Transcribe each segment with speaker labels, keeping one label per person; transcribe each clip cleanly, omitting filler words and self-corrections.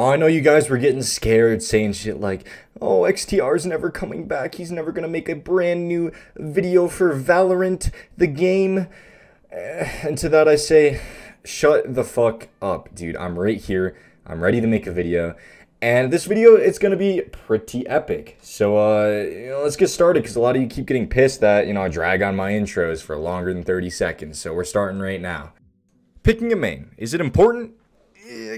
Speaker 1: Oh, I know you guys were getting scared saying shit like, oh, XTR's never coming back. He's never gonna make a brand new video for Valorant, the game. And to that I say, shut the fuck up, dude. I'm right here. I'm ready to make a video. And this video, it's gonna be pretty epic. So, let's get started, because a lot of you keep getting pissed that, I drag on my intros for longer than 30 seconds. So we're starting right now. Picking a main. Is it important?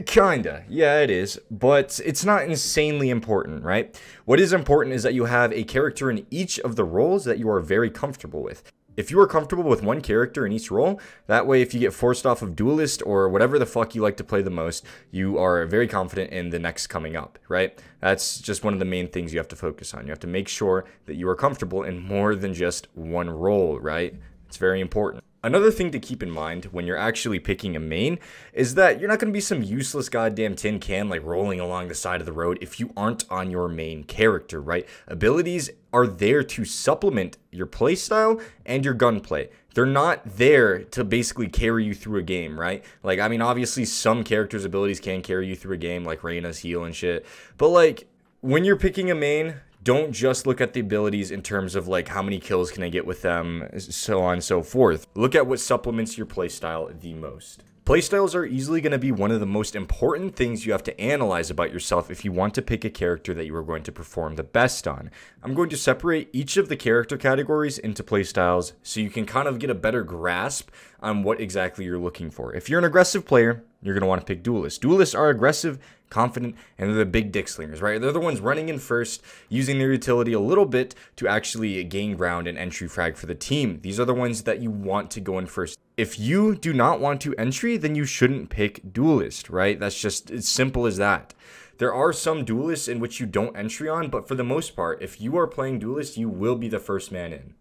Speaker 1: Kinda. Yeah, it is. But it's not insanely important, right? What is important is that you have a character in each of the roles that you are very comfortable with. If you are comfortable with one character in each role, that way if you get forced off of Duelist or whatever the fuck you like to play the most, you are very confident in the next coming up, right? That's just one of the main things you have to focus on. You have to make sure that you are comfortable in more than just one role, right? It's very important. Another thing to keep in mind when you're actually picking a main is that you're not going to be some useless goddamn tin can like rolling along the side of the road if you aren't on your main character, right? Abilities are there to supplement your playstyle and your gunplay. They're not there to basically carry you through a game, right? Like, I mean, obviously some characters' abilities can carry you through a game, like Reyna's heal and shit. But like, when you're picking a main, don't just look at the abilities in terms of like how many kills can I get with them, so on and so forth. Look at what supplements your playstyle the most. Playstyles are easily going to be one of the most important things you have to analyze about yourself if you want to pick a character that you are going to perform the best on. I'm going to separate each of the character categories into playstyles so you can kind of get a better grasp on what exactly you're looking for. If you're an aggressive player, you're going to want to pick Duelists. Duelists are aggressive, confident, and they're the big dick slingers, right? They're the ones running in first, using their utility a little bit to actually gain ground and entry frag for the team. These are the ones that you want to go in first. If you do not want to entry, then you shouldn't pick Duelist, right? That's just as simple as that. There are some Duelists in which you don't entry on, but for the most part, if you are playing Duelist, you will be the first man in.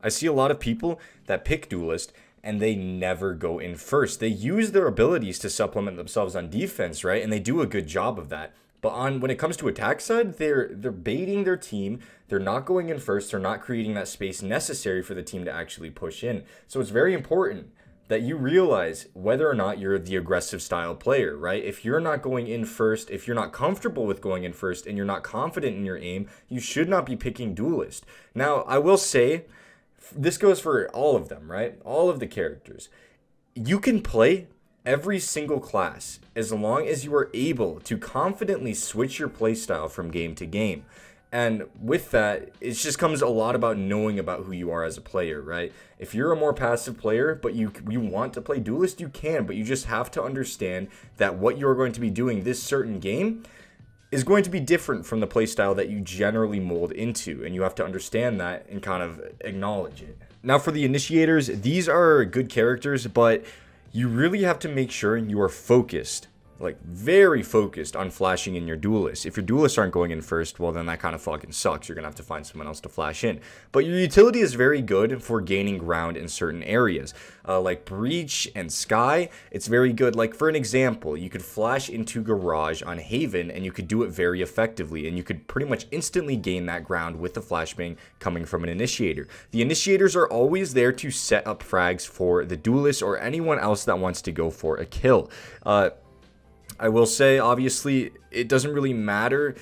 Speaker 1: I see a lot of people that pick Duelist and they never go in first. They use their abilities to supplement themselves on defense, right? And they do a good job of that. But when it comes to attack side, they're baiting their team. They're not going in first. They're not creating that space necessary for the team to actually push in. So it's very important that you realize whether or not you're the aggressive style player, right? If you're not going in first, if you're not comfortable with going in first, and you're not confident in your aim, you should not be picking Duelist. Now, I will say, this goes for all of them, right? All of the characters. You can play every single class as long as you are able to confidently switch your playstyle from game to game. And with that, it just comes a lot about knowing about who you are as a player, right? If you're a more passive player, but you want to play Duelist, you can, but you just have to understand that what you're going to be doing this certain game is going to be different from the playstyle that you generally mold into, and you have to understand that and kind of acknowledge it. Now for the Initiators, these are good characters, but you really have to make sure you are focused, like very focused on flashing in your Duelists. If your Duelists aren't going in first, well then that kind of fucking sucks. You're gonna have to find someone else to flash in. But your utility is very good for gaining ground in certain areas. Like Breach and Sky, it's very good. Like for an example, you could flash into Garage on Haven and you could do it very effectively, and you could pretty much instantly gain that ground with the flashbang coming from an Initiator. The Initiators are always there to set up frags for the Duelist or anyone else that wants to go for a kill. I will say, obviously, it doesn't really matter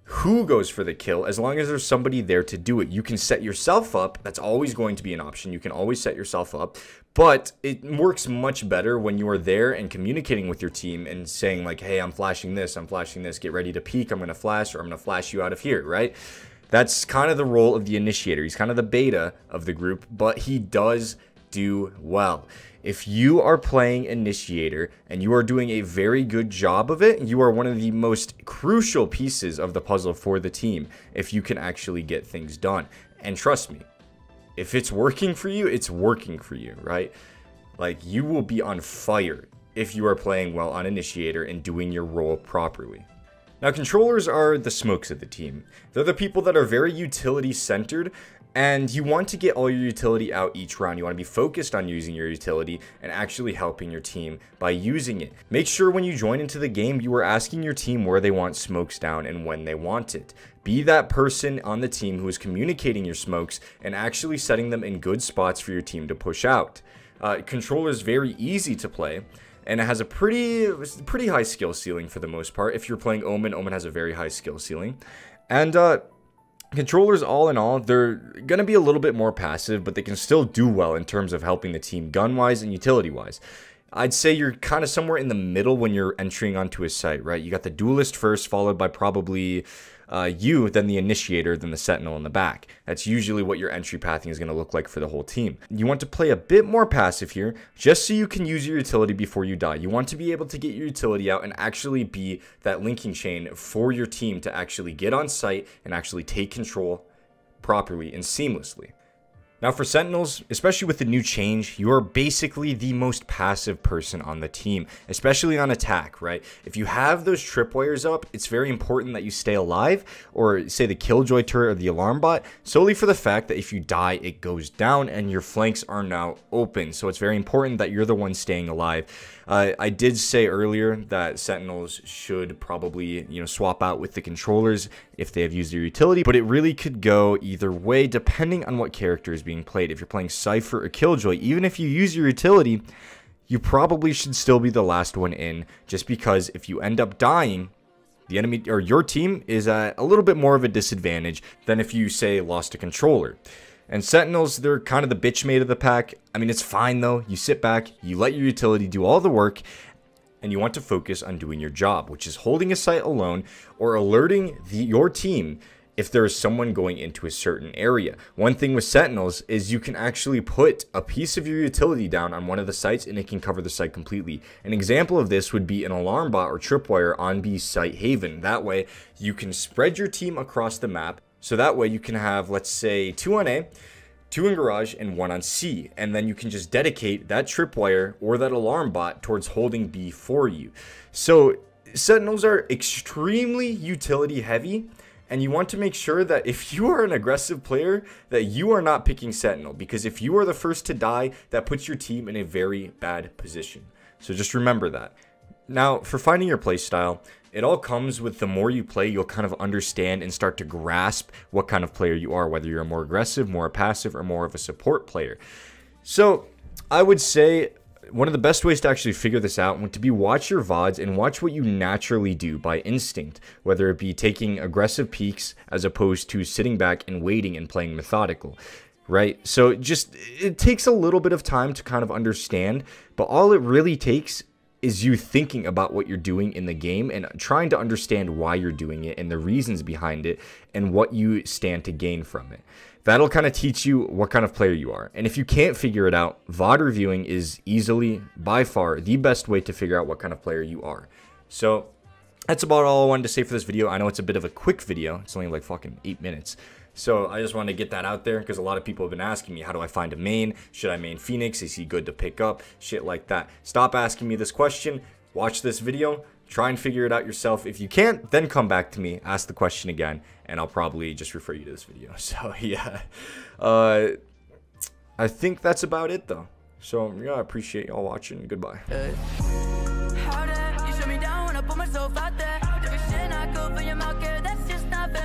Speaker 1: who goes for the kill as long as there's somebody there to do it. You can set yourself up. That's always going to be an option. You can always set yourself up, but it works much better when you are there and communicating with your team and saying like, hey, I'm flashing this, get ready to peek, I'm going to flash, or I'm going to flash you out of here, right? That's kind of the role of the Initiator. He's kind of the beta of the group, but he does do well. If you are playing Initiator and you are doing a very good job of it, you are one of the most crucial pieces of the puzzle for the team if you can actually get things done. And trust me, if it's working for you, it's working for you, right? Like, you will be on fire if you are playing well on Initiator and doing your role properly. Now, controllers are the smokes of the team. They're the people that are very utility centered, and you want to get all your utility out each round. You want to be focused on using your utility and actually helping your team by using it. Make sure when you join into the game, you are asking your team where they want smokes down and when they want it. Be that person on the team who is communicating your smokes and actually setting them in good spots for your team to push out. Controller is very easy to play, and it has a pretty high skill ceiling for the most part. If you're playing Omen, Omen has a very high skill ceiling. And controllers, all in all, they're going to be a little bit more passive, but they can still do well in terms of helping the team gun-wise and utility-wise. I'd say you're kind of somewhere in the middle when you're entering onto a site, right? You got the Duelist first, followed by probably you, then the Initiator, then the Sentinel in the back. That's usually what your entry pathing is going to look like for the whole team. You want to play a bit more passive here, just so you can use your utility before you die. You want to be able to get your utility out and actually be that linking chain for your team to actually get on site and actually take control properly and seamlessly. Now for Sentinels, especially with the new change, you are basically the most passive person on the team, especially on attack, right? If you have those tripwires up, it's very important that you stay alive, or say the Killjoy turret or the alarm bot, solely for the fact that if you die, it goes down and your flanks are now open. So it's very important that you're the one staying alive. I did say earlier that Sentinels should probably, swap out with the controllers if they have used their utility, but it really could go either way depending on what character is being played. If you're playing Cypher or Killjoy, even if you use your utility, you probably should still be the last one in, just because if you end up dying, the enemy or your team is at a little bit more of a disadvantage than if you, say, lost a controller. And Sentinels, they're kind of the bitch made of the pack. I mean, it's fine though. You sit back, you let your utility do all the work, and you want to focus on doing your job, which is holding a site alone or alerting your team if there is someone going into a certain area. One thing with Sentinels is you can actually put a piece of your utility down on one of the sites and it can cover the site completely. An example of this would be an alarm bot or tripwire on B site Haven. That way you can spread your team across the map. So that way you can have, let's say, 2 on A, 2 in Garage, and 1 on C. And then you can just dedicate that tripwire or that alarm bot towards holding B for you. So Sentinels are extremely utility heavy. And you want to make sure that if you are an aggressive player, that you are not picking Sentinel. Because if you are the first to die, that puts your team in a very bad position. So just remember that. Now, for finding your playstyle, it all comes with the more you play, you'll kind of understand and start to grasp what kind of player you are, whether you're more aggressive, more passive, or more of a support player. So I would say one of the best ways to actually figure this out would to be watch your VODs and watch what you naturally do by instinct, whether it be taking aggressive peeks as opposed to sitting back and waiting and playing methodical. Right? So it takes a little bit of time to kind of understand, but all it really takes is you thinking about what you're doing in the game and trying to understand why you're doing it and the reasons behind it and what you stand to gain from it. That'll kind of teach you what kind of player you are. And if you can't figure it out, VOD reviewing is easily, by far, the best way to figure out what kind of player you are. So that's about all I wanted to say for this video. I know it's a bit of a quick video. It's only like fucking 8 minutes. So I just wanted to get that out there because a lot of people have been asking me, how do I find a main? Should I main Phoenix? Is he good to pick up? Shit like that. Stop asking me this question. Watch this video. Try and figure it out yourself. If you can't, then come back to me, ask the question again, and I'll probably just refer you to this video. So yeah, I think that's about it though. So yeah, I appreciate y'all watching. Goodbye.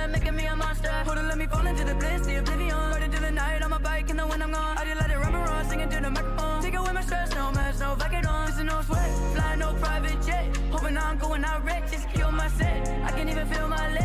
Speaker 2: Making me a monster. Hold on, let me fall into the bliss, the oblivion. Right into the night on my bike, and then when I'm gone, I just let it run around, singing to the microphone. Take away my stress, no mask, no vacation on. Listen, no sweat, flying no private jet. Hoping I'm going out rich, just kill my set. I can't even feel my legs.